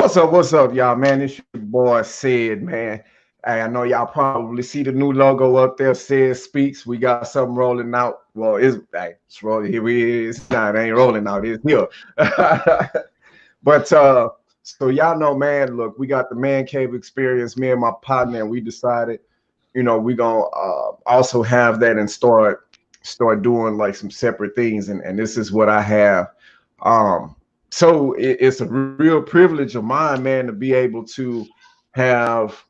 What's up, y'all, man? It's your boy Sid, man. Hey, I know y'all probably see the new logo up there, Sid Speaks. We got something rolling out. Well, it's rolling here. It's not, it ain't rolling out, it's here. But so y'all know, man, look, we got the man cave experience, me and my partner, and we decided, we gonna also have that and start doing like some separate things, and this is what I have. Um, so it's a real privilege of mine, man, to be able to have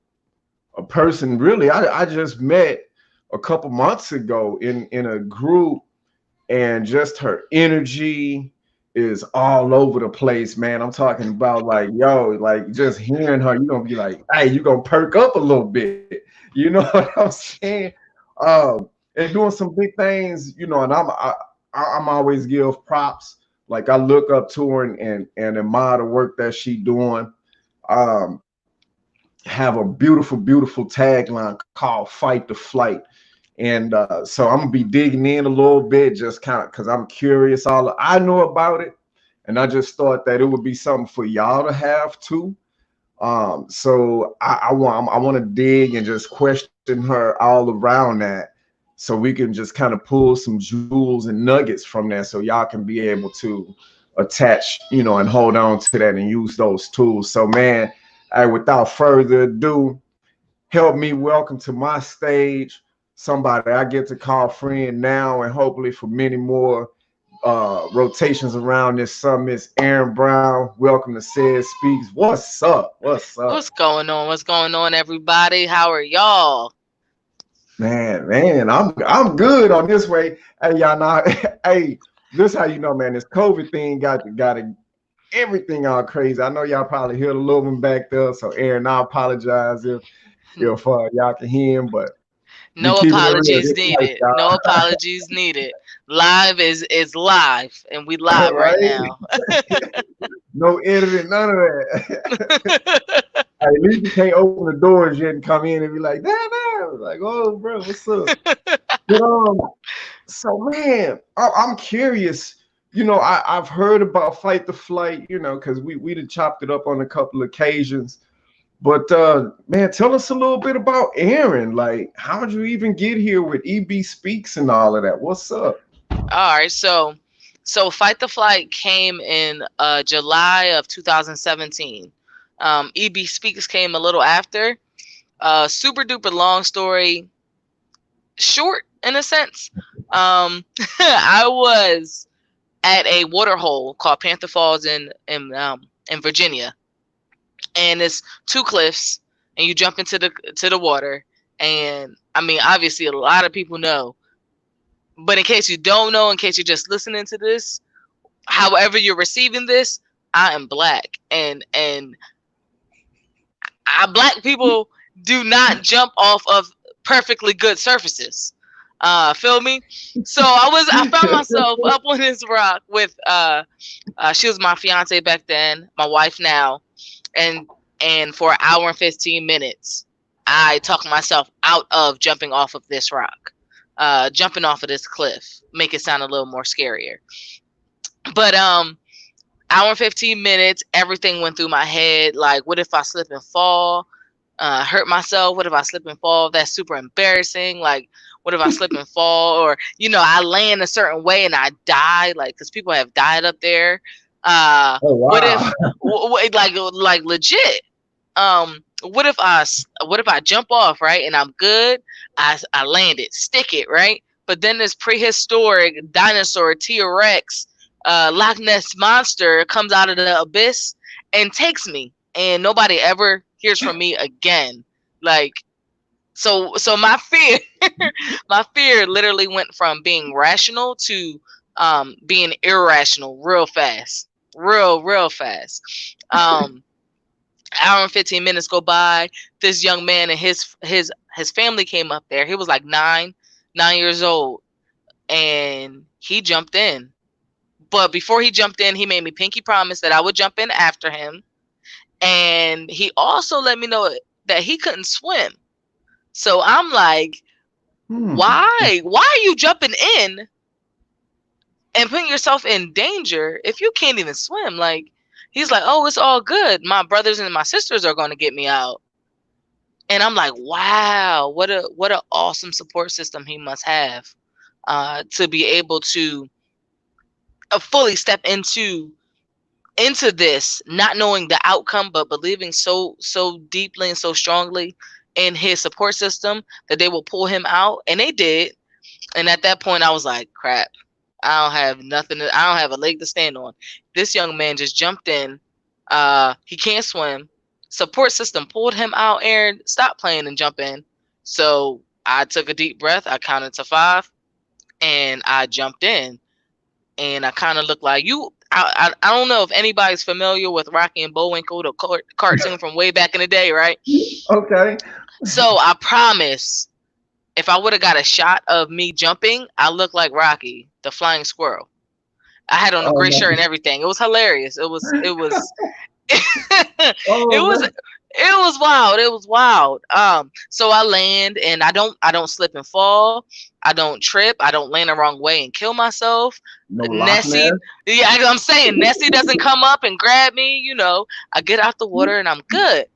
a person really I just met a couple months ago in a group, and just her energy is all over the place, man. I'm talking about like, yo, like just hearing her, you're gonna be like, hey, you're gonna perk up a little bit. You know what I'm saying? And doing some big things, and I'm always give props. Like I look up to her and admire the work that she doing. Um, have a beautiful tagline called "Fight the Flight," and so I'm gonna be digging in a little bit, just kind of because I'm curious. All I know about it, and I just thought that it would be something for y'all to have too. So I want to dig and just question her all around that, so we can just kind of pull some jewels and nuggets from there, so y'all can be able to attach, and hold on to that and use those tools. So, man, without further ado, help me welcome to my stage somebody I get to call friend now, and hopefully for many more rotations around this summit. Erin Brown, welcome to Said Speaks. What's up? What's up? What's going on? What's going on, everybody? How are y'all? Man, I'm good on this way. Hey, y'all know, hey, this how you know, man, this COVID thing got everything all crazy. I know y'all probably heard a little one back there, so Aaron, I apologize if y'all can hear him, but we No keeping it real. apologies This life, needed. No y'all. apologies neast. Live is live, and we live right Right? now. No editing, none of that. At least you can't open the doors yet and come in and be like, damn. Like, oh, bro, what's up? But so man, I'm curious. I've heard about Fight the Flight. Because we'd have chopped it up on a couple of occasions. But man, tell us a little bit about Aaron. Like, how'd you even get here with EB Speaks and all of that? What's up? All right, so Fight the Flight came in July of 2017. EB Speaks came a little after. Super duper long story, short in a sense. I was at a water hole called Panther Falls in Virginia, and it's two cliffs, and you jump into the water. And I mean, obviously, a lot of people know, but in case you don't know, in case you're just listening to this, however you're receiving this, I am black, and black people do not jump off of perfectly good surfaces. Feel me? So I found myself up on this rock with she was my fiance back then, my wife now, and for an hour and 15 minutes, I talked myself out of jumping off of this rock, jumping off of this cliff, make it sound a little more scarier. But hour and 15 minutes, everything went through my head. Like, what if I slip and fall? Hurt myself? What if I slip and fall? That's super embarrassing. Like, what if I slip and fall? Or, I land a certain way and I die? Like, because people have died up there. Oh What if, wow. like legit? What if I jump off, right, and I'm good? I land it, stick it, right? But then this prehistoric dinosaur T-Rex, Loch Ness monster comes out of the abyss and takes me, and nobody ever hears from me again. Like, so my fear, my fear literally went from being rational to being irrational real fast, real fast. Hour and 15 minutes go by. This young man and his family came up there. He was like 9 years old, and he jumped in. But before he jumped in, he made me pinky promise that I would jump in after him. And he also let me know that he couldn't swim. So I'm like, Hmm. why? Why are you jumping in and putting yourself in danger if you can't even swim? Like, He's like, oh, it's all good. My brothers and my sisters are going to get me out. And I'm like, wow, what a awesome support system he must have, to be able to fully step into this, not knowing the outcome, but believing so deeply and so strongly in his support system that they will pull him out, and they did. And at that point, I was like, crap, I don't have nothing. I don't have a leg to stand on. This young man just jumped in. He can't swim. Support system pulled him out. Erin, stop playing and jump in. So I took a deep breath. I counted to 5, and I jumped in. And I kind of looked like you. I don't know if anybody's familiar with Rocky and Bullwinkle, the cartoon from way back in the day, right? Okay. So I promise, if I would have got a shot of me jumping, I looked like Rocky, the flying squirrel. I had on a Oh gray shirt man. and everything. It was hilarious. It was it Oh was man. it was wild. It was wild. So I land, and I don't slip and fall. I don't trip. I don't land the wrong way and kill myself. No Loch Nessie, Ness. yeah, I'm saying Nessie doesn't come up and grab me. I get out the water and I'm good.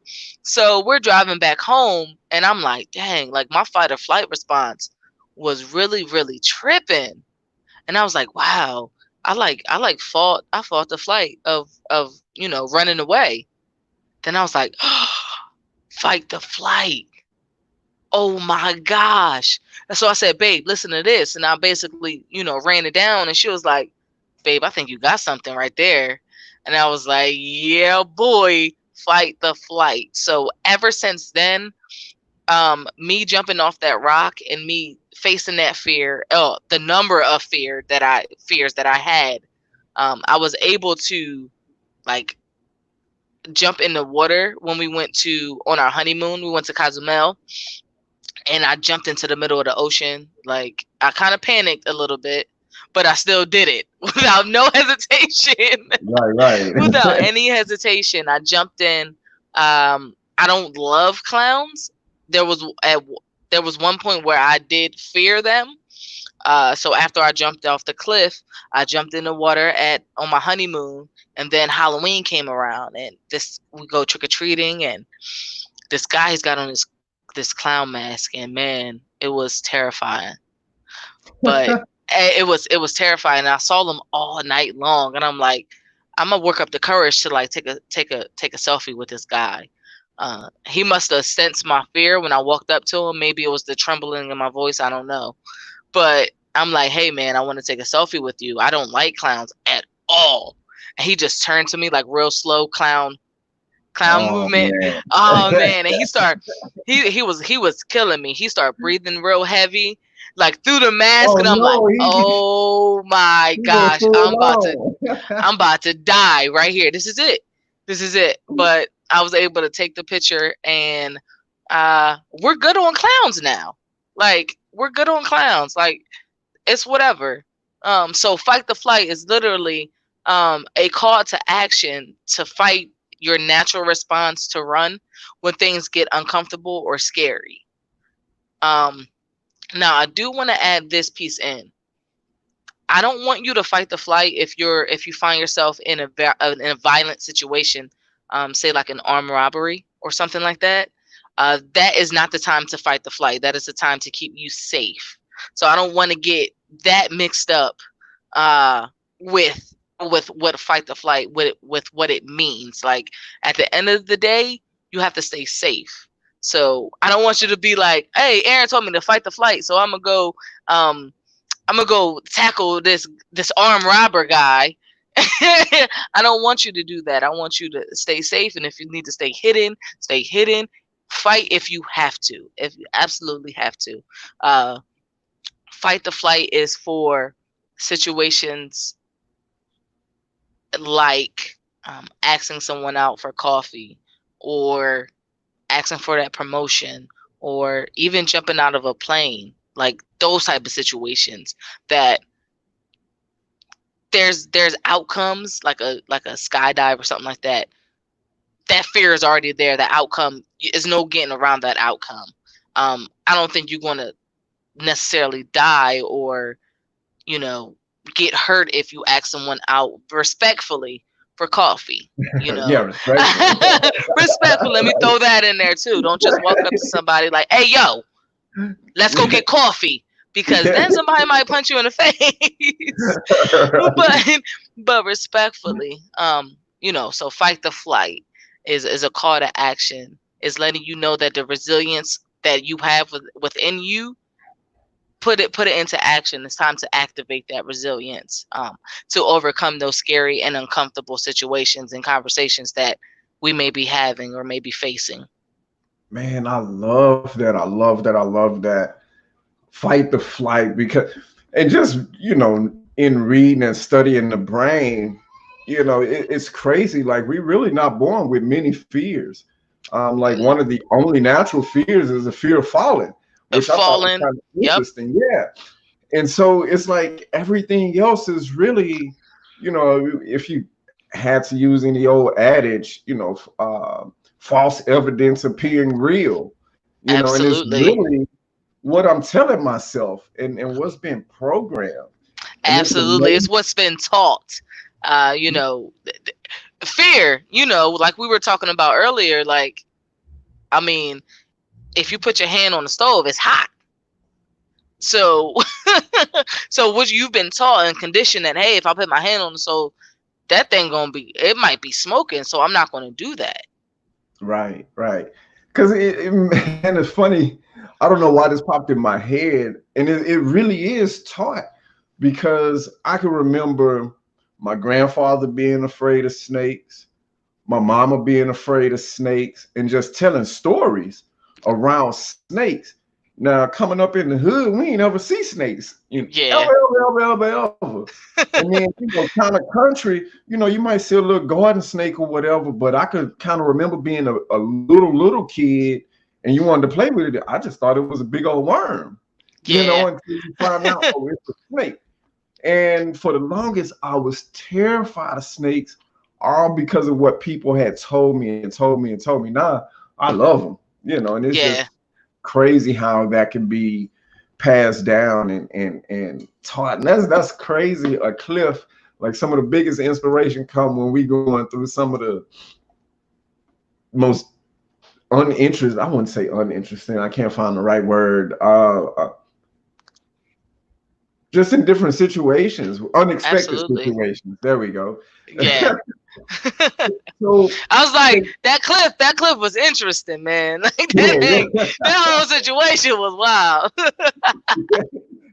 So we're driving back home, and I'm like, dang, like my fight or flight response was really, really tripping. And I was like, wow, I fought the flight of running away. Then I was like, fight the flight. Oh my gosh. And so I said, babe, listen to this. And I basically, ran it down, and she was like, babe, I think you got something right there. And I was like, yeah, boy, fight the flight. So ever since then, me jumping off that rock and me facing that fear, the number of fears that I had, I was able to, like, jump in the water when we went on our honeymoon. We went to Cozumel, and I jumped into the middle of the ocean. Like, I kind of panicked a little bit, but I still did it without no hesitation. Right, right. Without any hesitation, I jumped in. I don't love clowns. There was at there was one point where I did fear them. So after I jumped off the cliff, I jumped in the water at on my honeymoon, and then Halloween came around, and we go trick or treating, and this guy has got on this clown mask, and man, it was terrifying. But it was terrifying. And I saw them all night long, and I'm like, I'm gonna work up the courage to like take a selfie with this guy. He must have sensed my fear when I walked up to him. Maybe it was the trembling in my voice. I don't know. But I'm like, hey man, I want to take a selfie with you. I don't like clowns at all. And he just turned to me like real slow clown Oh movement. man. Oh man, and he was killing me. He started breathing real heavy, like through the mask, Oh and I'm like, no, oh my he went gosh, full I'm about to on. I'm about to die right here. This is it. This is it. But I was able to take the picture, and we're good on clowns now. Like, we're good on clowns. Like, it's whatever. So fight the flight is literally a call to action to fight your natural response to run when things get uncomfortable or scary. Um, Now I do want to add this piece in. I don't want you to fight the flight if you find yourself in a violent situation, say like an armed robbery or something like that. That is not the time to fight the flight. That is the time to keep you safe. So I don't want to get that mixed up with what fight the flight with what it means. Like, at the end of the day, you have to stay safe. So I don't want you to be like, hey, Erin told me to fight the flight, so I'm gonna go tackle this armed robber guy. I don't want you to do that. I want you to stay safe, and if you need to stay hidden, stay hidden. Fight if you have to, if you absolutely have to. Uh, Fight the flight is for situations like asking someone out for coffee, or asking for that promotion, or even jumping out of a plane. Like those type of situations that there's outcomes, like a skydive or something like that. That fear is already there. The outcome is no getting around that outcome. I don't think you're going to necessarily die or you know get hurt if you ask someone out respectfully, for coffee, you Yeah, know. respectfully. Respectful, let me throw that in there too. Don't just walk up to somebody like, hey, yo, let's go Yeah. get coffee. Because Yeah. then somebody might punch you in the face. but but respectfully, you know, so fight the flight is a call to action. Is letting you know that the resilience that you have within you, put it into action. It's time to activate that resilience, to overcome those scary and uncomfortable situations and conversations that we may be having or may be facing. Man, I love that. I love that. I love that. Fight the flight because, and just, in reading and studying the brain, it's crazy. Like, we really not born with many fears. Like, one of the only natural fears is the fear of falling, which I thought was Falling. kind of Yep. interesting. Yeah. And so it's like everything else is really, if you had to use any old adage, false evidence appearing real, and it's Absolutely. really what I'm telling myself and what's been programmed. And it's Absolutely. It's amazing. what's been taught. You know, fear, you know, like we were talking about earlier, like, I mean, if you put your hand on the stove, it's hot. So, so what you've been taught and conditioned that, hey, if I put my hand on the stove, that thing gonna be, it might be smoking, so I'm not gonna do that. Right, right. Because man, it's funny. I don't know why this popped in my head, and it really is taught because I can remember my grandfather being afraid of snakes, my mama being afraid of snakes, and just telling stories around snakes. Now, coming up in the hood, we ain't ever see snakes, Yeah. ever, ever, ever, ever, ever. And then, kind of country, you might see a little garden snake or whatever, but I could kind of remember being a little kid and you wanted to play with it. I just thought it was a big old worm, Yeah. until you find out, oh, it's a snake. And for the longest, I was terrified of snakes, all because of what people had told me and told me and told me. Now, I love them, and it's Yeah. just crazy how that can be passed down and taught. And that's crazy. A cliff, like some of the biggest inspiration come when we going through some of the most uninteresting. I wouldn't say uninteresting. I can't find the right word. Just in different situations, unexpected Absolutely. situations. There we go. Yeah. So, I was like, that clip was interesting, man. Like that yeah, thing, that whole situation was wild. yeah.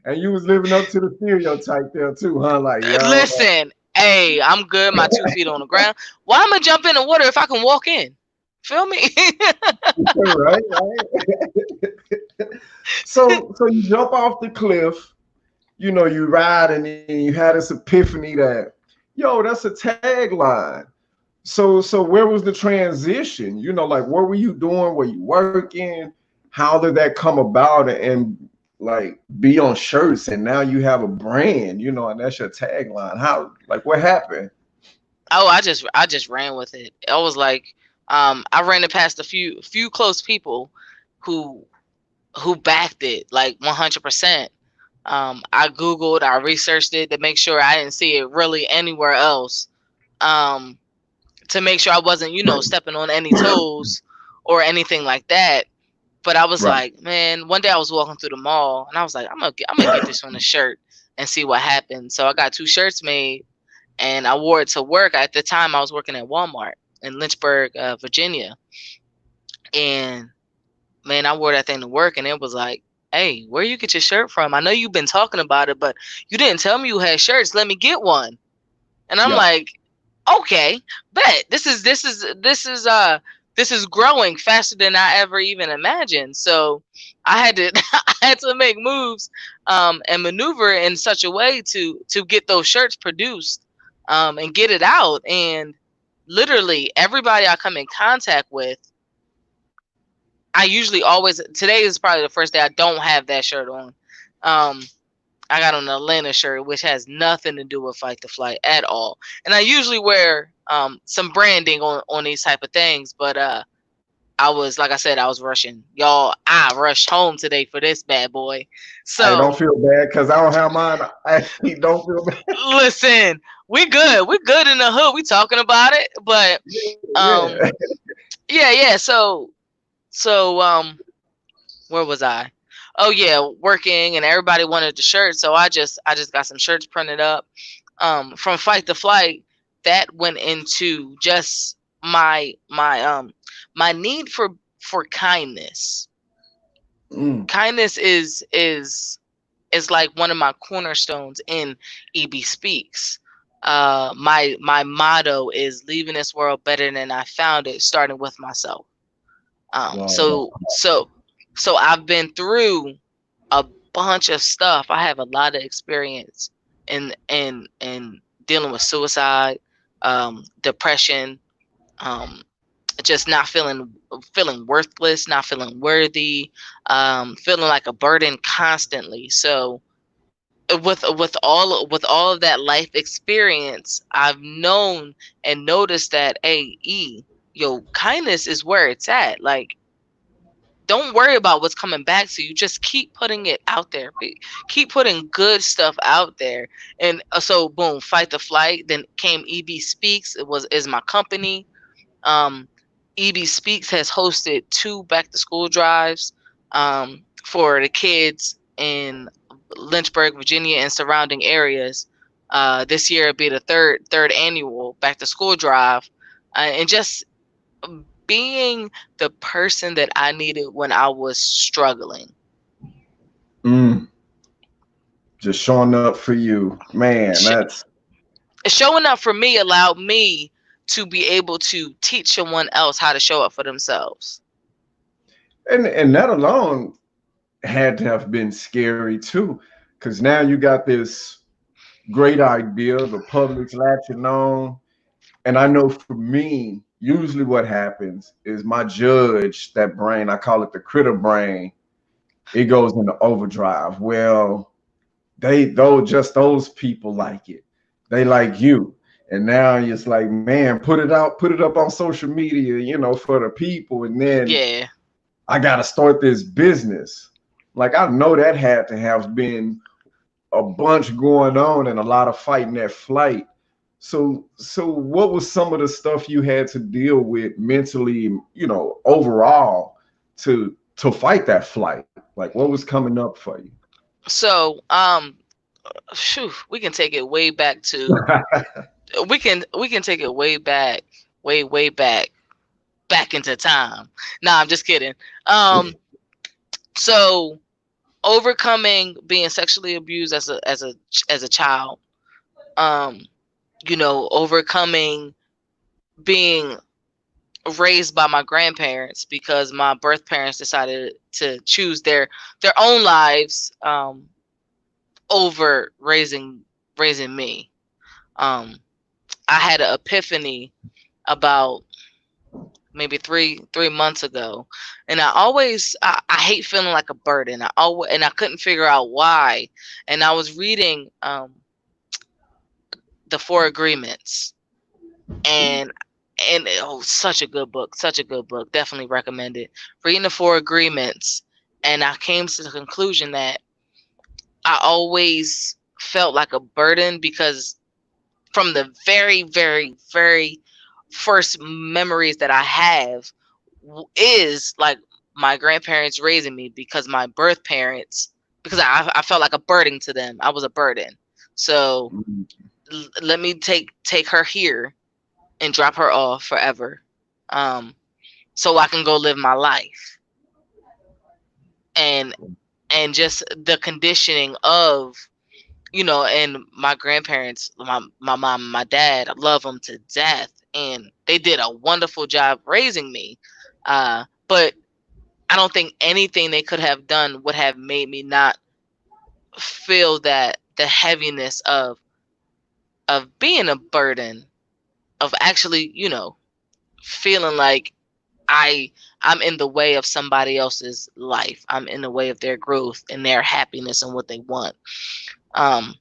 And you was living up to the stereotype there too, huh? Like, yo, Listen, hey, I'm good. My 2 feet on the ground. Why am I jump in the water if I can walk in? Feel me? right, right. So you jump off the cliff, you ride, and then you had this epiphany that, yo, that's a tagline. So where was the transition? Like, what were you doing? Were you working? How did that come about and like be on shirts and now you have a brand, and that's your tagline? How, like, what happened? Oh, I just ran with it. I was like, I ran it past a few close people who backed it like 100%. I googled, I researched it to make sure I didn't see it really anywhere else. Um, to make sure I wasn't, stepping on any toes or anything like that. But I was Right. like, man, one day I was walking through the mall and I was like, I'm gonna get this on a shirt and see what happens. So I got 2 shirts made and I wore it to work. At the time, I was working at Walmart in Lynchburg, Virginia, and man, I wore that thing to work, and it was like, hey, where you get your shirt from? I know you've been talking about it, but you didn't tell me you had shirts. Let me get one. And I'm Yeah. like, okay, bet this is growing faster than I ever even imagined. So I had to I had to make moves, and maneuver in such a way to get those shirts produced, and get it out. And literally everybody I come in contact with, I usually always, today is probably the first day I don't have that shirt on. Um, I got on an Atlanta shirt, which has nothing to do with Fight the Flight at all. And I usually wear some branding on these type of things, but I was, like I said, I was rushing. Y'all, I rushed home today for this bad boy. I So don't feel bad because I don't have mine. I actually don't feel bad. listen, we good. We good in the hood. We talking about it. But um Yeah. yeah. So where was I? Oh yeah, working, and everybody wanted the shirt, so I just got some shirts printed up. From Fight to Flight, that went into just my need for kindness. Mm. Kindness is like one of my cornerstones in EB Speaks. My motto is leaving this world better than I found it, starting with myself. Um, Wow, so so so I've been through a bunch of stuff. I have a lot of experience in dealing with suicide, depression, um, just not feeling worthless, not feeling worthy, feeling like a burden constantly. So with all of that life experience, I've known and noticed that yo, kindness is where it's at. Like, don't worry about what's coming back to you. Just keep putting it out there. Keep putting good stuff out there. And so boom, Fight the Flight. Then came EB Speaks. Is my company. Um, EB Speaks has hosted 2 back to school drives for the kids in Lynchburg, Virginia, and surrounding areas. This year it'll be the third annual back to school drive, and just being the person that I needed when I was struggling. mm. Just showing up for you, man. Sh- That's Showing up for me allowed me to be able to teach someone else how to show up for themselves. and that alone had to have been scary too, because now you got this great idea, the public's latching on. And I know for me, usually what happens is my judge, that brain, I call it the critter brain, it goes into overdrive. Well, those people like it. They like you. And now it's like, man, put it up on social media, for the people. And then Yeah. I gotta start this business. Like I know that had to have been a bunch going on and a lot of fighting that flight. So what was some of the stuff you had to deal with mentally, overall to fight that flight? Like what was coming up for you? So, we can take it way back to we can take it way back, way back into time. Nah, I'm just kidding. Um, so overcoming being sexually abused as a child, um, overcoming being raised by my grandparents because my birth parents decided to choose their own lives over raising me. Um, I had an epiphany about maybe three months ago, and I hate feeling like a burden. I couldn't figure out why, and I was reading the Four Agreements, and such a good book, definitely recommend it. Reading the Four Agreements, and I came to the conclusion that I always felt like a burden because from the very, very, very first memories that I have is like my grandparents raising me because my birth parents, because I felt like a burden to them. I was a burden. So let me take her here and drop her off forever, um, so I can go live my life. And just the conditioning of, and my grandparents, my mom and my dad, I love them to death, and they did a wonderful job raising me. But I don't think anything they could have done would have made me not feel that the heaviness of being a burden, of actually, feeling like I I'm in the way of somebody else's life. I'm in the way of their growth and their happiness and what they want. Um,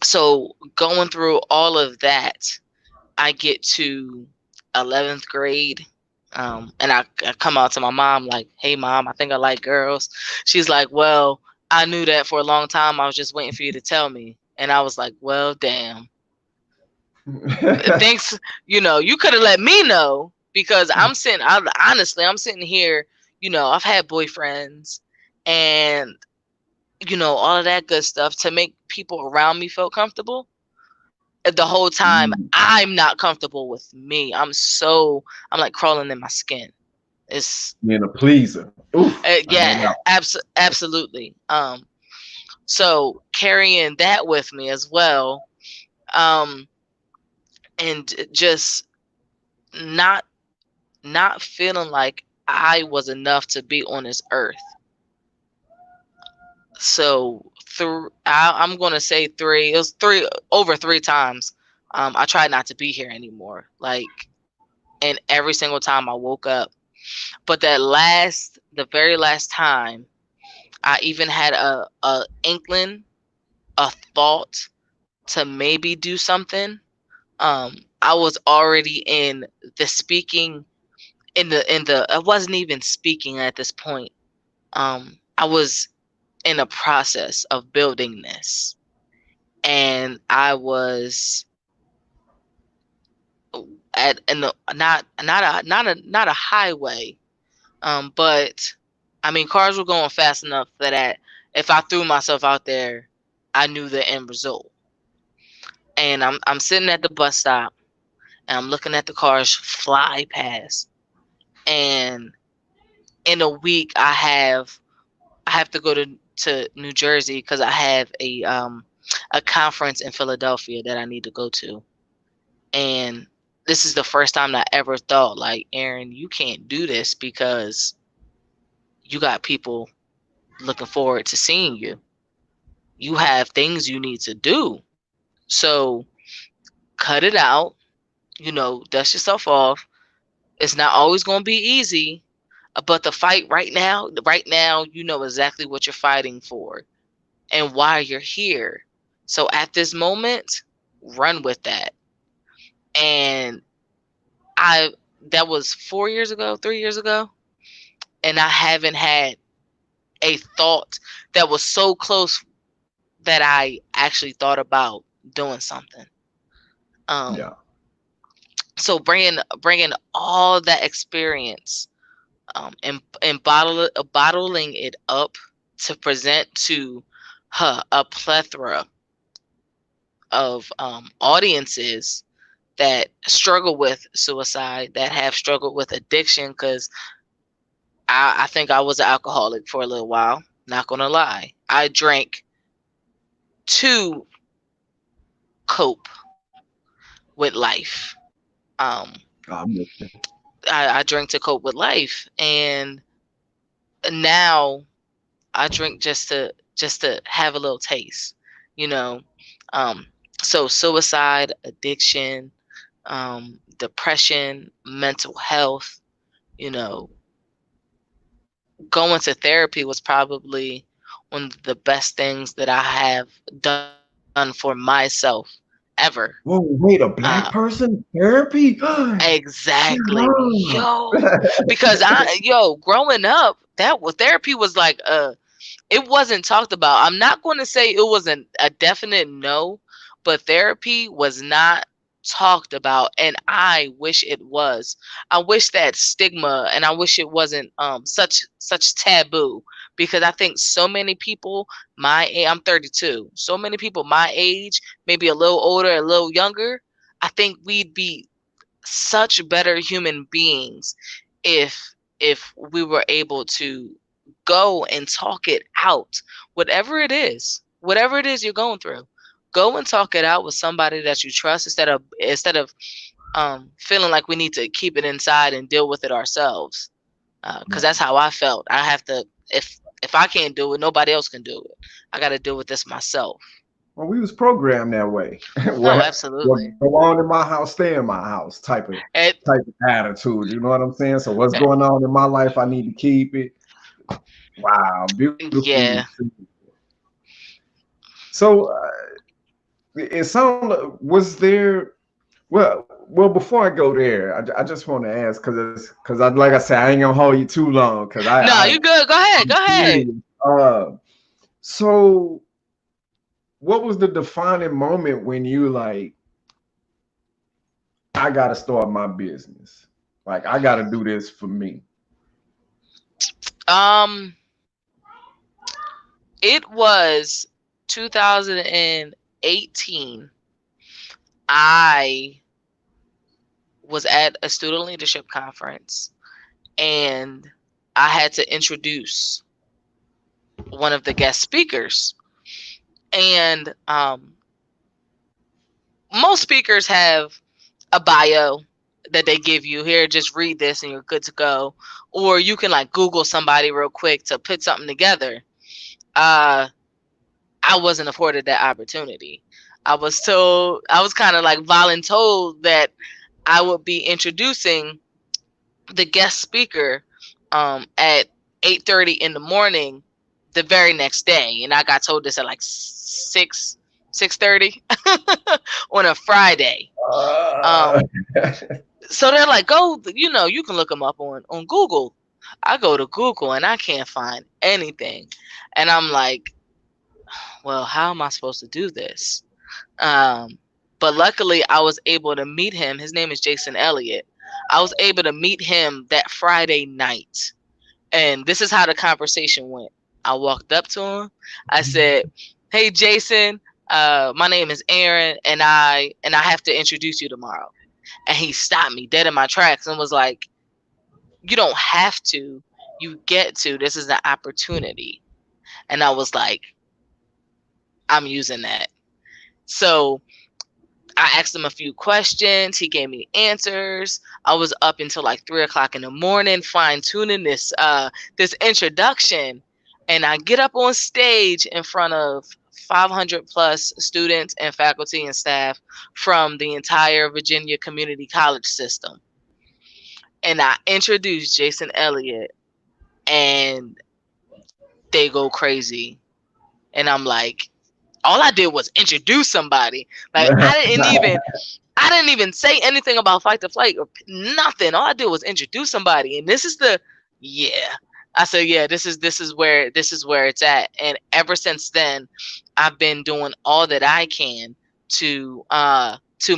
so going through all of that, I get to 11th grade. And I come out to my mom like, "Hey, mom, I think I like girls." She's like, "Well, I knew that for a long time. I was just waiting for you to tell me." And I was like, "Well, damn. Thanks. You could have let me know because honestly, I'm sitting here. I've had boyfriends and all of that good stuff to make people around me feel comfortable. The whole time, I'm not comfortable with me. I'm like crawling in my skin. It's Being a pleaser. Oof. I don't yeah, know. absolutely. So carrying that with me as well, um, and just not not feeling like I was enough to be on this earth. So I'm gonna say three. It was three over three times. I tried not to be here anymore. Like, and every single time I woke up. But the very last time, I even had a inkling, a thought to maybe do something. I was already in the speaking in the I wasn't even speaking at this point. I was in a process of building this, and I was at in the not a highway, but I mean cars were going fast enough that if I threw myself out there, I knew the end result. And I'm sitting at the bus stop and I'm looking at the cars fly past, and in a week I have to go to New Jersey because I have a conference in Philadelphia that I need to go to. And this is the first time that I ever thought like, Erin, you can't do this because you got people looking forward to seeing you. You have things you need to do. So cut it out, dust yourself off. It's not always going to be easy, but the fight right now, you know exactly what you're fighting for and why you're here. So at this moment, run with that. And I that was 4 years ago, 3 years ago, and I haven't had a thought that was so close that I actually thought about doing something. Um, Yeah. so bringing all that experience, and bottling it up to present to a plethora of audiences that struggle with suicide, that have struggled with addiction. Because I think I was an alcoholic for a little while. Not gonna lie, I drank to cope with life. Um, I'm with you. I drink to cope with life, and now I drink just to have a little taste, you know. Um, so suicide, addiction, depression, mental health, you know, going to therapy was probably one of the best things that I have done for myself ever. Whoa, wait, a Uh, black person therapy? exactly, Yeah. yo, because growing up, therapy was like it wasn't talked about. I'm not going to say it wasn't a definite no, but therapy was not talked about, and I wish it was. I wish that stigma, and I wish it wasn't such taboo, because I think so many people my age, I'm 32. So many people my age, maybe a little older, a little younger, I think we'd be such better human beings if we were able to go and talk it out. Whatever it is you're going through, go and talk it out with somebody that you trust, instead of feeling like we need to keep it inside and deal with it ourselves. Because Yeah. that's how I felt. I have to, if I can't do it, nobody else can do it. I got to deal with this myself. Well, we was programmed that way. No, What absolutely. go on in my house, stay in my house it, type of attitude. You know what I'm saying? So what's going on in my life, I need to keep it. Wow, beautifully. yeah. So it sounded was there Well, before I go there, I just want to ask because I like I said, I ain't gonna hold you too long because No, you good. Go ahead. Go I'm ahead. curious. So what was the defining moment when you like, I gotta start my business, like I gotta do this for me? Um, it was 2018. I was at a student leadership conference and I had to introduce one of the guest speakers. And most speakers have a bio that they give you. Here, just read this and you're good to go. Or you can like Google somebody real quick to put something together. I wasn't afforded that opportunity. I was kind of like voluntold that I would be introducing the guest speaker at 8:30 in the morning the very next day, and I got told this at like 6:30 on a Friday. Uh, Um, so they're like, go, you can look them up on Google. I go to Google and I can't find anything, and I'm like, well, how am I supposed to do this? Um, but luckily, I was able to meet him. His name is Jason Elliott. I was able to meet him that Friday night. And this is how the conversation went. I walked up to him. I said, "Hey, Jason, my name is Erin, and I have to introduce you tomorrow." And he stopped me dead in my tracks and was like, "You don't have to. You get to. This is an opportunity." And I was like, "I'm using that." So I asked him a few questions. He gave me answers. I was up until like 3 o'clock in the morning, fine tuning this introduction. And I get up on stage in front of 500 plus students and faculty and staff from the entire Virginia Community College system. And I introduced Jason Elliott, and they go crazy. And I'm like, all I did was introduce somebody. Like I didn't even say anything about fight to flight or nothing. All I did was introduce somebody, and this is the yeah. I said, yeah, this is where it's at. And ever since then, I've been doing all that I can to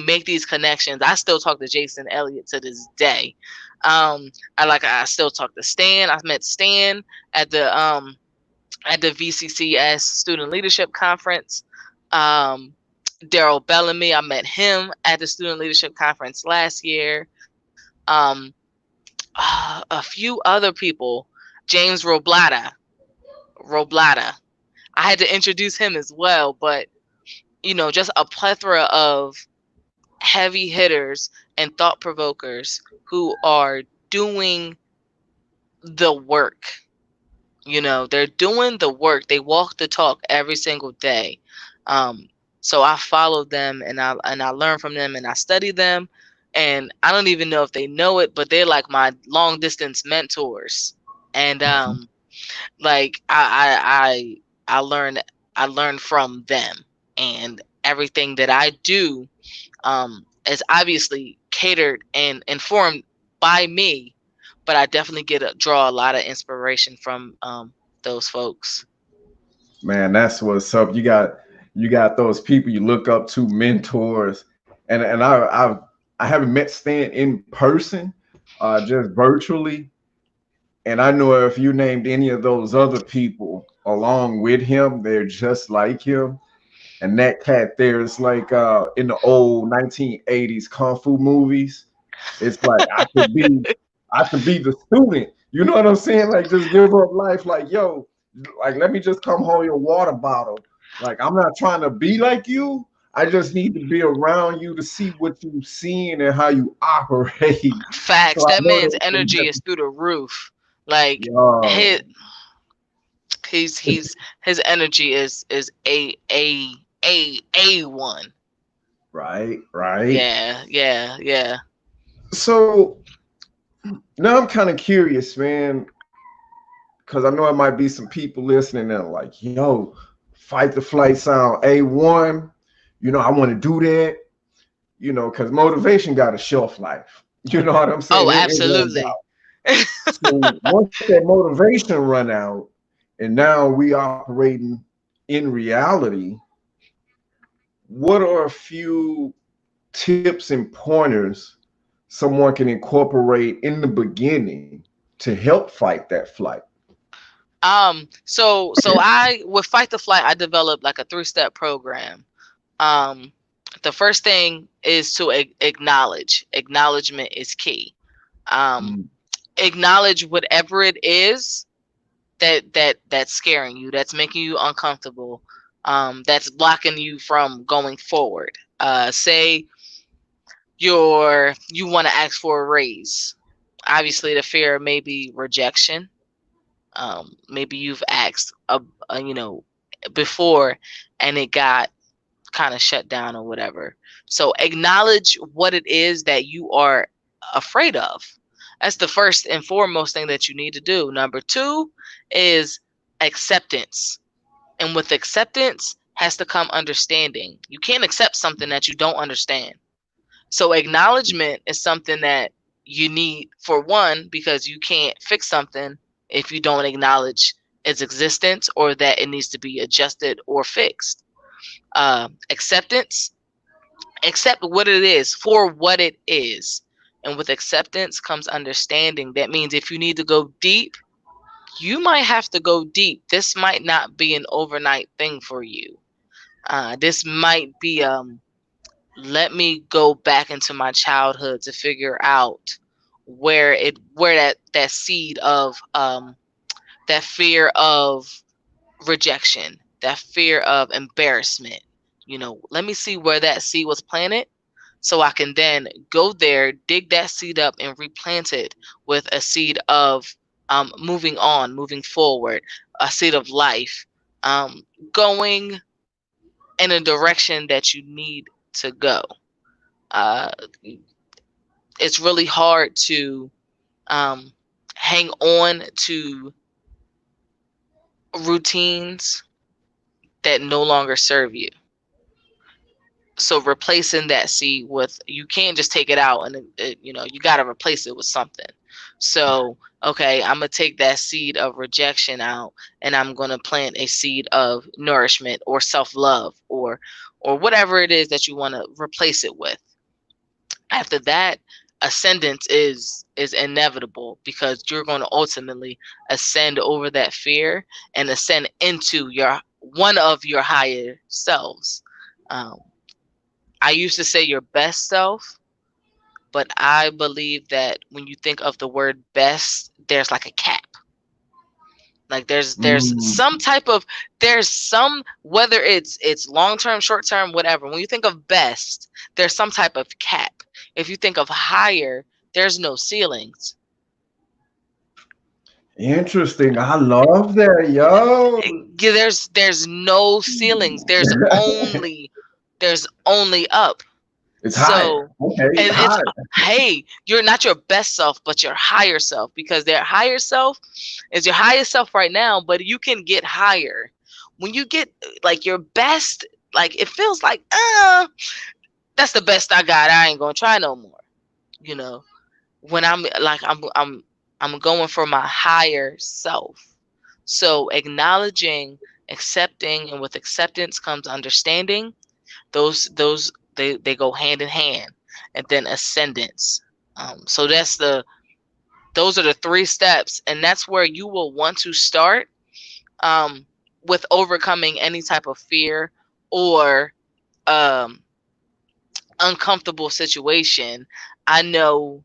make these connections. I still talk to Jason Elliott to this day. I still talk to Stan. I met Stan at the VCCS Student Leadership Conference. Um, Daryl Bellamy, I met him at the Student Leadership Conference last year. A few other people, James Roblata. I had to introduce him as well, but just a plethora of heavy hitters and thought provokers who are doing the work. They're doing the work. They walk the talk every single day. Um, so I follow them and I learn from them and I study them. And I don't even know if they know it, but they're like my long distance mentors. And like I learn from them, and everything that I do is obviously catered and informed by me, but I definitely draw a lot of inspiration from those folks. Man, that's what's up. You got those people you look up to, mentors, and I haven't met Stan in person, just virtually. And I know if you named any of those other people along with him, they're just like him. And that cat there is like in the old 1980s kung fu movies. It's like I could be the student. You know what I'm saying? Like just give up life. Like yo, like let me just come hold your water bottle. Like I'm not trying to be like you. I just need to be around you to see what you seeing and how you operate. Facts. So I That know man's that energy is through the roof. Like his yo, his energy is a one. right, right. Yeah, yeah, yeah. So now I'm kind of curious, man, because I know it might be some people listening that are like, yo, fight the flight sound A1. I want to do that. because motivation got a shelf life. You know what I'm saying? Oh, It runs absolutely. out. So once that motivation run out, and now we operating in reality, what are a few tips and pointers someone can incorporate in the beginning to help fight that flight? So I with Fight the Flight, I developed like a 3-step program. Um, the first thing is to acknowledge. Acknowledgement is key. Um, Mm. Acknowledge whatever it is that's scaring you, that's making you uncomfortable, that's blocking you from going forward. Say you want to ask for a raise. Obviously, the fear may be rejection. Maybe you've asked before and it got kind of shut down or whatever. So acknowledge what it is that you are afraid of. That's the first and foremost thing that you need to do. Number 2 is acceptance. And with acceptance has to come understanding. You can't accept something that you don't understand. So acknowledgement is something that you need, for one, because you can't fix something if you don't acknowledge its existence or that it needs to be adjusted or fixed. Acceptance, accept what it is for what it is. And with acceptance comes understanding. That means if you need to go deep, you might have to go deep. This might not be an overnight thing for you. This might be let me go back into my childhood to figure out where that seed of that fear of rejection, that fear of embarrassment, let me see where that seed was planted so I can then go there, dig that seed up and replant it with a seed of moving on, moving forward, a seed of life, going in a direction that you need to go. Uh, it's really hard to um, hang on to routines that no longer serve you. So replacing that seed with, you can't just take it out and you got to replace it with something. So okay, I'm gonna take that seed of rejection out and I'm gonna plant a seed of nourishment or self-love or whatever it is that you want to replace it with. After that, ascendance is inevitable because you're going to ultimately ascend over that fear and ascend into your one of your higher selves. um, I used to say your best self, but I believe that when you think of the word best, there's like a cap. Like there's Mm. some type of, there's some, whether it's long term, short term, whatever. When you think of best, there's some type of cap. If you think of higher, there's no ceilings. Interesting. I love that, yo. Yeah, there's no ceilings. There's only up. It's higher. So, Okay, and it's, higher. hey, you're not your best self, but your higher self, because their higher self is your highest self right now, but you can get higher. When you get like your best, like it feels like, that's the best I got. I ain't gonna try no more. You know, when I'm like I'm going for my higher self. So acknowledging, accepting, and with acceptance comes understanding. Those they go hand in hand, and then ascendance. So those are the 3 steps, and that's where you will want to start um, with overcoming any type of fear or um, uncomfortable situation. I know,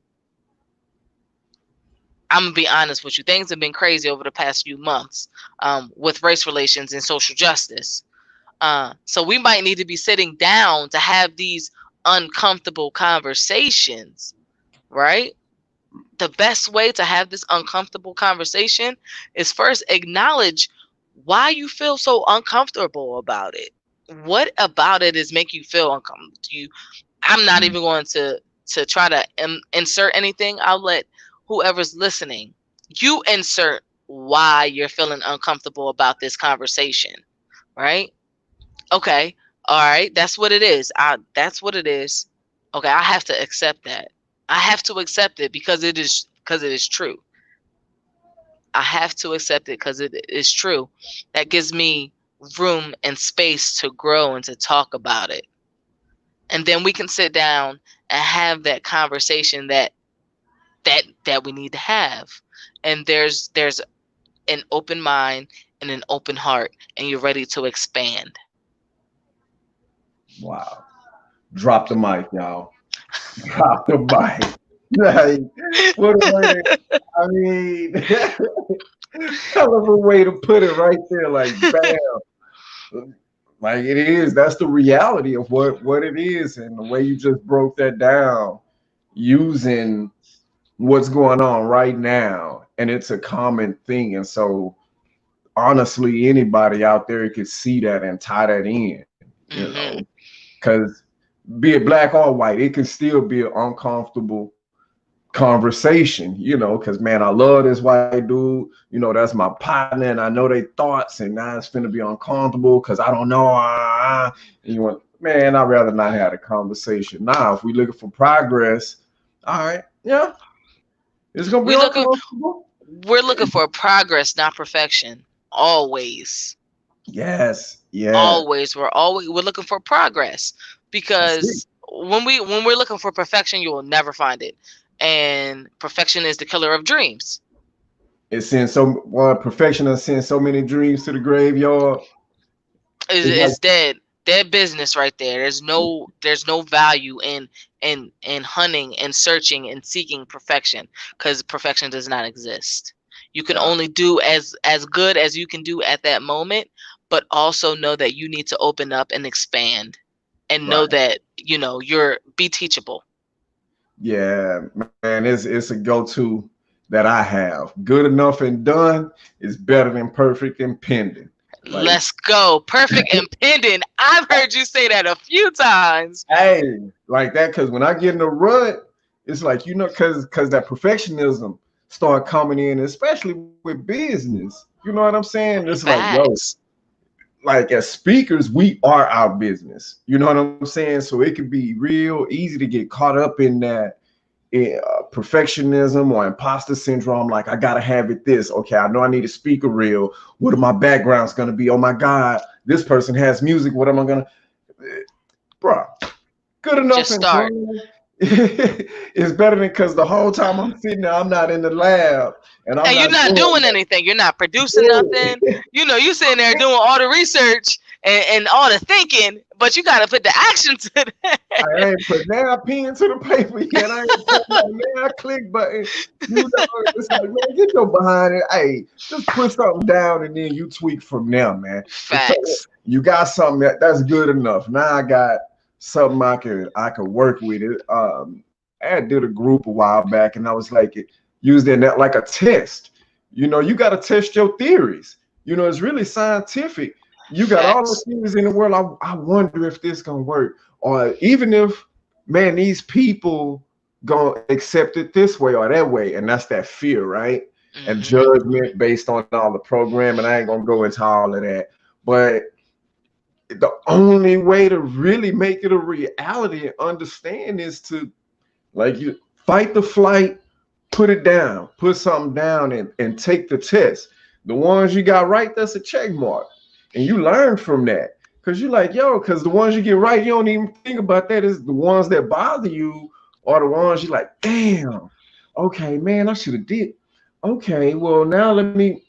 I'm gonna be honest with you. Things have been crazy over the past few months with race relations and social justice. So we might need to be sitting down to have these uncomfortable conversations, right? The best way to have this uncomfortable conversation is first acknowledge why you feel so uncomfortable about it. What about it is make you feel uncomfortable? I'm not even going to try to insert anything. I'll let whoever's listening, you insert why you're feeling uncomfortable about this conversation, right? Okay. All right. That's what it is. That's what it is. Okay, I have to accept that. I have to accept it because it is true. I have to accept it because it is true. That gives me room and space to grow and to talk about it. And then we can sit down and have that conversation that we need to have. And there's an open mind and an open heart, and you're ready to expand. Wow. Drop the mic, y'all. Drop the mic. Like, what a way to, I mean, hell of a way to put it right there. Like, bam. Like it is. That's the reality of what it is. And the way you just broke that down using what's going on right now. And it's a common thing. And so honestly, anybody out there could see that and tie that in, Hmm. because be it black or white, it can still be an uncomfortable conversation, because man, I love this white dude, that's my partner, and I know their thoughts, and now it's gonna be uncomfortable because I don't know. And you want, man, I'd rather not have a conversation. Now, if we looking for progress, all right, yeah, it's gonna be We looking uncomfortable. we're looking for progress, not perfection. Always. Yes, yes, Always. We're looking for progress, that's it. because when we're looking for perfection, you will never find it. And perfection is the killer of dreams. It's sent so well, perfection has sent so many dreams to the graveyard. It's like, It's dead business right there. There's no value in hunting and searching and seeking perfection, because perfection does not exist. You can nah, only do as good as you can do at that moment, but also know that you need to open up and expand, and know right. that you're be teachable. Yeah, man, it's a go-to that I have. Good enough and done is better than perfect and pending. Like, Let's go. Perfect and pending. I've heard you say that a few times. hey, like that, because when I get in a rut, it's like, because that perfectionism start coming in, especially with business. You know what I'm saying? It's like, yo, Facts. like as speakers, we are our business. You know what I'm saying? So it can be real easy to get caught up in that perfectionism or imposter syndrome. Like, I gotta have it this. Okay, I know I need to speak a reel. What are my backgrounds gonna be? Oh my God, this person has music. What am I gonna, bro? Good enough Just and start. done. It's better than, because the whole time I'm sitting there, I'm not in the lab and I'm And you're not not doing doing anything. You're not producing nothing. that. You sitting there doing all the research and all the thinking, but you got to put the action to that. I ain't put now pen to the paper yet. I ain't put my now click button. It's like, man, get your behind it. Hey, just put something down and then you tweak from there, man. Because Facts. you got something that's good enough. Now I got something I could work with it. I did a group a while back, and I was like, used it like a test. You got to test your theories. It's really scientific. You got all the Facts. theories in the world. I wonder if this gonna work, or even if, man, these people gonna accept it this way or that way, and that's that fear, right? And Hmm. judgment based on all the program, and I ain't gonna go into all of that. But the only way to really make it a reality and understand is to, like, you fight the flight, put it down, put something down, and take the test. The ones you got right, that's a check mark. And you learn from that. Cause you're like, yo, because the ones you get right, you don't even think about that. Is the ones that bother you are the ones you're like, damn, okay, man, I should have did. Okay, well now let me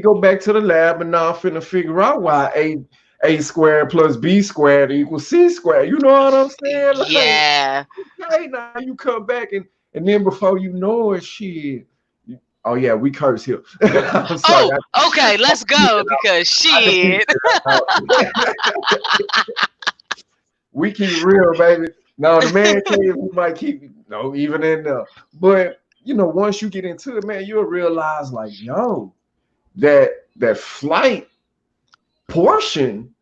go back to the lab, and now I'm finna figure out why a squared plus b squared equals c squared. You know what I'm saying? Like, Yeah. okay, now you come back, and then before you know it, shit. Oh yeah, we curse here. I'm sorry. Oh, okay. Let's go, because I can keep shit. it out. We keep real, baby. Now the man cave, we might keep, no, even in there. But once you get into it, man, you'll realize, like, yo, that flight portion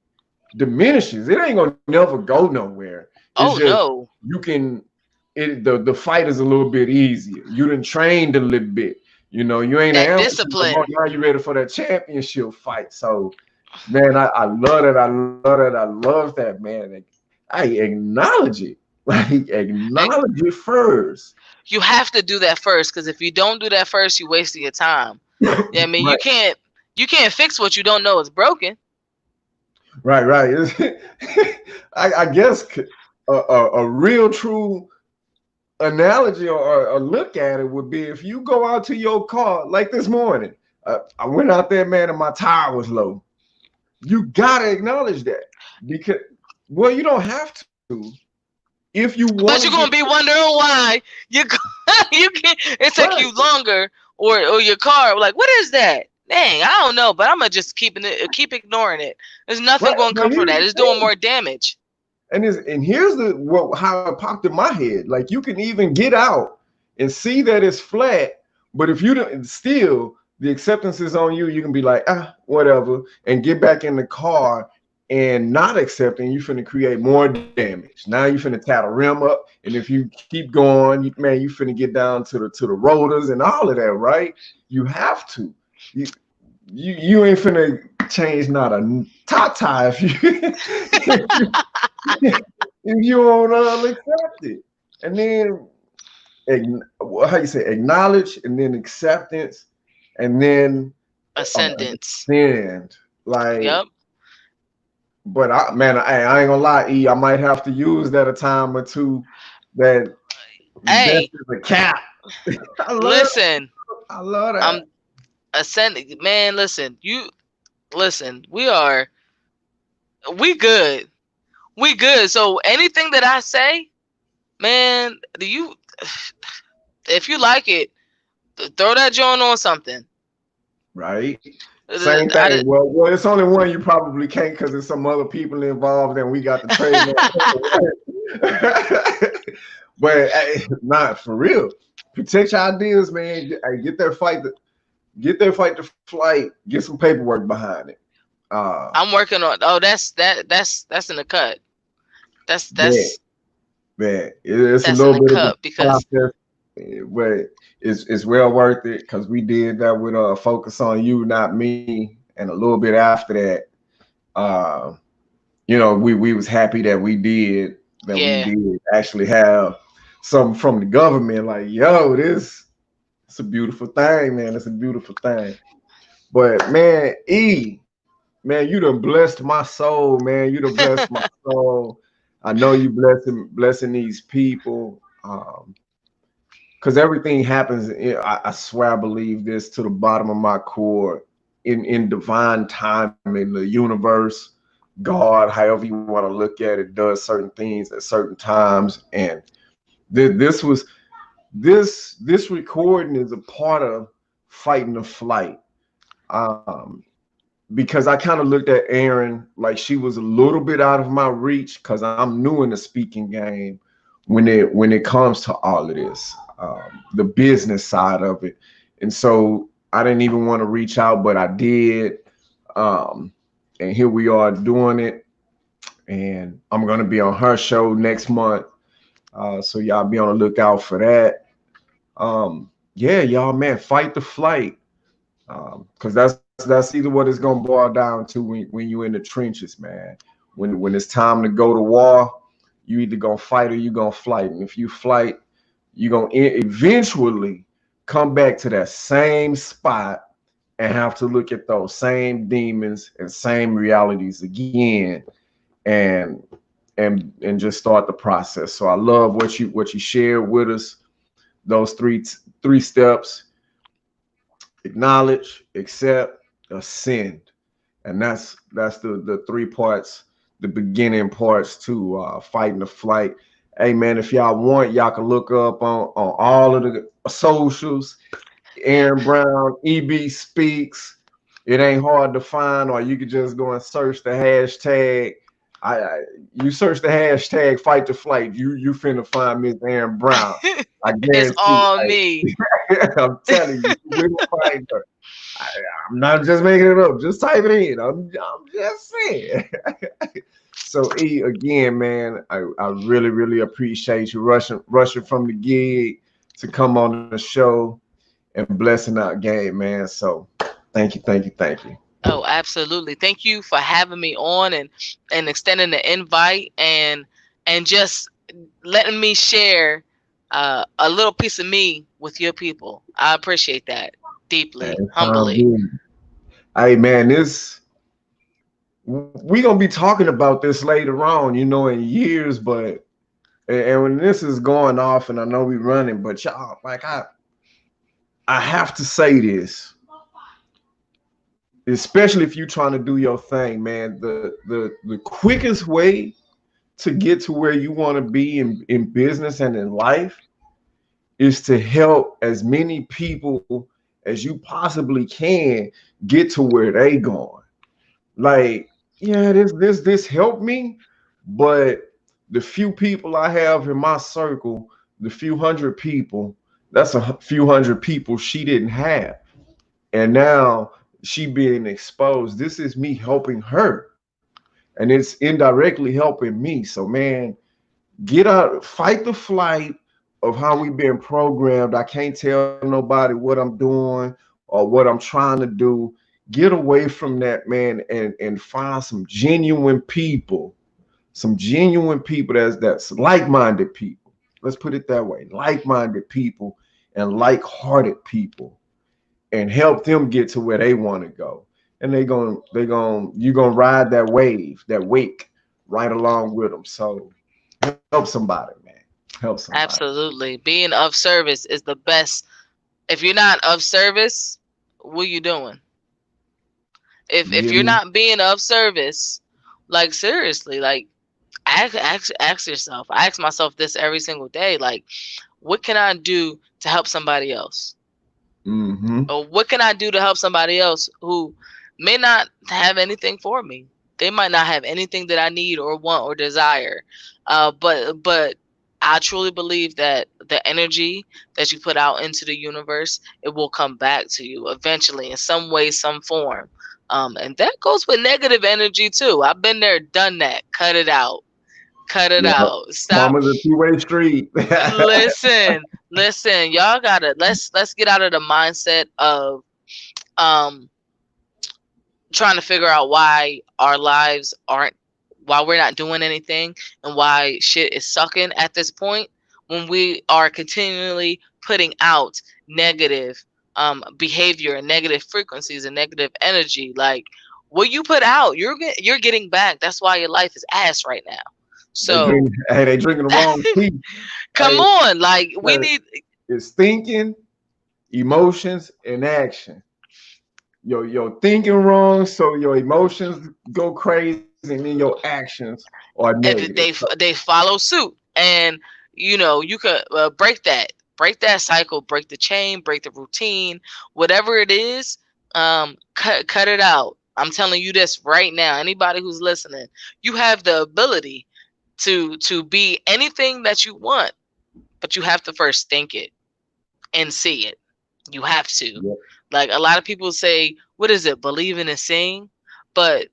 diminishes. It ain't gonna never go nowhere. It's Oh just, no. you can, the fight is a little bit easier. You done trained a little bit. You ain't an That amateur no more. discipline. Now you ready for that championship fight. So, man, I love that. I love that. I love that, man. I acknowledge it. Like Like, acknowledge it first. you have to do that first, because if you don't do that first, you're wasting your time. Yeah, I mean, Right, you can't fix what you don't know is broken. right, right. I guess a real true analogy or a look at it would be if you go out to your car like this morning. I went out there, man, and my tire was low. You gotta acknowledge that because, well, you don't have to if you want to But you're get gonna be wondering why you you can't. It took right. you longer, or your car. Like, what is that? Dang, I don't know, but I'm gonna just keep ignoring it. There's nothing Right. going to But come from here's that. the It's doing thing. more damage. And here's the what how it popped in my head. Like you can even get out and see that it's flat, but if you don't still the acceptance is on you, you can be like, whatever, and get back in the car and not accepting, you finna create more damage. Now you finna tie the rim up, and if you keep going, man, you finna get down to the rotors and all of that, right? You have to. You you ain't finna change not a tata if you if you don't accept it. And then how you say acknowledge and then acceptance and then Ascendance. ascend. Like, Yep. but I ain't gonna lie, I might have to use that a time or two. That that's Hey, a cap. I love listen. I love that. I'm ascending. Man, listen. Listen. We good. We good. So anything that I say, man, do you? If you like it, throw that joint on something. Right. Same I, thing. Well, it's only one you probably can't because there's some other people involved, and we got the trademark. But hey, not for real. Protect your ideas, man. Hey, get that fight to flight. Get some paperwork behind it. I'm working on. Oh, that's in the cut. That's Man, that's man, it's a that's in little the bit of a cut because process, but it's well worth it because we did that with focus on you, not me, and a little bit after that. Uh, we was happy that we yeah. did actually have something from the government. Like, yo, it's a beautiful thing, man. It's a beautiful thing. But man, man, you done blessed my soul, man. You done blessed my soul. I know you blessing these people. Because everything happens. I swear I believe this to the bottom of my core in divine timing. The universe, God, however you want to look at it, does certain things at certain times. And this was this recording is a part of fighting the flight. Um, because I kind of looked at Erin like she was a little bit out of my reach because I'm new in the speaking game when it comes to all of this, the business side of it, and so I didn't even want to reach out, but I did, um, and here we are doing it, and I'm gonna be on her show next month, so y'all be on the lookout for that. Yeah, y'all, man, fight the flight. Because that's either what it's gonna boil down to when you're in the trenches, man. When it's time to go to war, you either gonna fight or you gonna flight. And if you flight, you're gonna eventually come back to that same spot and have to look at those same demons and same realities again, and and just start the process. So I love what you shared with us. Those three steps: acknowledge, accept, ascend, and that's the three parts, the beginning parts to fighting the flight. Hey man, if y'all want, y'all can look up on all of the socials. Aaron Brown, EB speaks. It ain't hard to find, or you could just go and search the hashtag. I you search the hashtag fight the flight. You finna find Miss Aaron Brown. I It's guarantee. all me. I'm telling you, you will find her. I, I'm not just making it up. Just type it in. I'm just saying. So again, man, I really appreciate you rushing from the gig to come on the show and blessing our game, man. So thank you. Oh, absolutely. Thank you for having me on and extending the invite and just letting me share a little piece of me with your people. I appreciate that deeply, It sounds humbly. good. Hey man, this we gonna be talking about this later on, in years, but and when this is going off, and I know we running, but y'all, like I have to say this, especially if you're trying to do your thing, man. The quickest way to get to where you want to be in business and in life is to help as many people as you possibly can get to where they going. Like, yeah, this helped me, but the few people I have in my circle, the few hundred people, that's a few hundred people she didn't have. And now she being exposed. This is me helping her. And it's indirectly helping me. So man, get out, fight the flight of how we been programmed. I can't tell nobody what I'm doing or what I'm trying to do. Get away from that, man, and find some genuine people that's like-minded people. Let's put it that way, like-minded people and like-hearted people, and help them get to where they want to go. And you're gonna ride that wave, that wake, right along with them. So help somebody, man. Help somebody. Absolutely. Being of service is the best. If you're not of service, what are you doing? You If hear you're me? not being of service, like seriously, like ask yourself. I ask myself this every single day. Like, what can I do to help somebody else? Mm-hmm. Or what can I do to help somebody else who may not have anything for me? They might not have anything that I need or want or desire. But I truly believe that the energy that you put out into the universe, it will come back to you eventually in some way, some form. And that goes with negative energy too. I've been there, done that. Cut it out. Cut it Yeah. out. Stop. Karma's a two-way street. Listen, y'all gotta let's get out of the mindset of um trying to figure out why our lives aren't, why we're not doing anything, and why shit is sucking at this point, when we are continually putting out negative behavior and negative frequencies and negative energy. Like, what you put out, you're getting back. That's why your life is ass right now. So They drinking the wrong tea. come Hey, on, like we need. it's thinking, emotions, and action. You're thinking wrong, so your emotions go crazy, and then your actions are negative. And they follow suit, and you could break that cycle, break the chain, break the routine, whatever it is. Cut it out. I'm telling you this right now, anybody who's listening, you have the ability to be anything that you want, but you have to first think it and see it. You have to. Yep. Like, a lot of people say, what is it, believing and seeing? But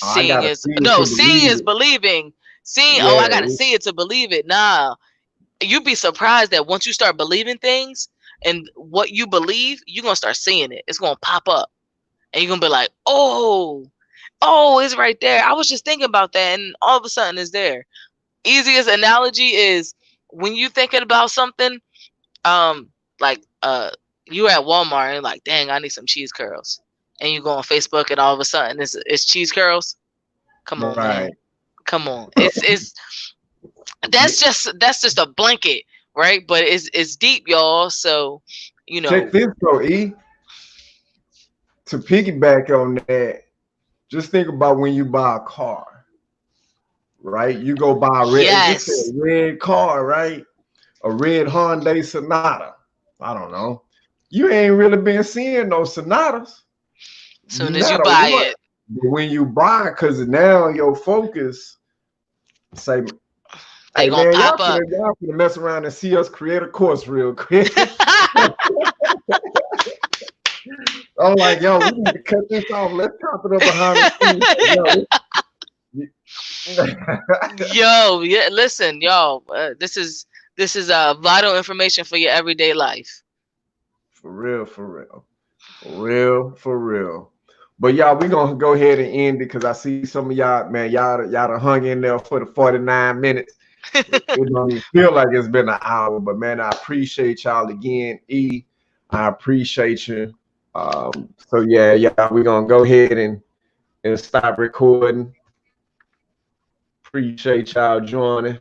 I seeing gotta is see it no, to seeing believe is it. believing. Seeing, oh, I Yeah, gotta see it to believe it. Nah. You'd be surprised that once you start believing things and what you believe, you're gonna start seeing it. It's gonna pop up. And you're gonna be like, oh, it's right there. I was just thinking about that, and all of a sudden it's there. Easiest analogy is when you thinking about something, um, like you at Walmart and you're like, dang, I need some cheese curls. And you go on Facebook and all of a sudden it's cheese curls. Come on, right. man. Come on. It's Yeah. that's just a blanket, right? But it's deep, y'all. So, you Check know, this though, E. To piggyback on that, just think about when you buy a car, right? You go buy a red, just say yes. a red car, right? A red Hyundai Sonata. I don't know. You ain't really been seeing no Sonatas, Soon as you not a buy one. it, But when you buy, because now your focus, say, they hey gonna man, pop up. y'all finna mess around and see us create a course real quick. I'm like, yo, we need to cut this off. Let's chop it up behind the scenes. Yo, yeah, listen, y'all. This is vital information for your everyday life. For real, for real. For real, for real. But y'all, we gonna go ahead and end it because I see some of y'all, man, y'all done hung in there for the 49 minutes. It don't even feel like it's been an hour, but man, I appreciate y'all again. I appreciate you. So yeah, we're gonna go ahead and stop recording. Appreciate y'all joining.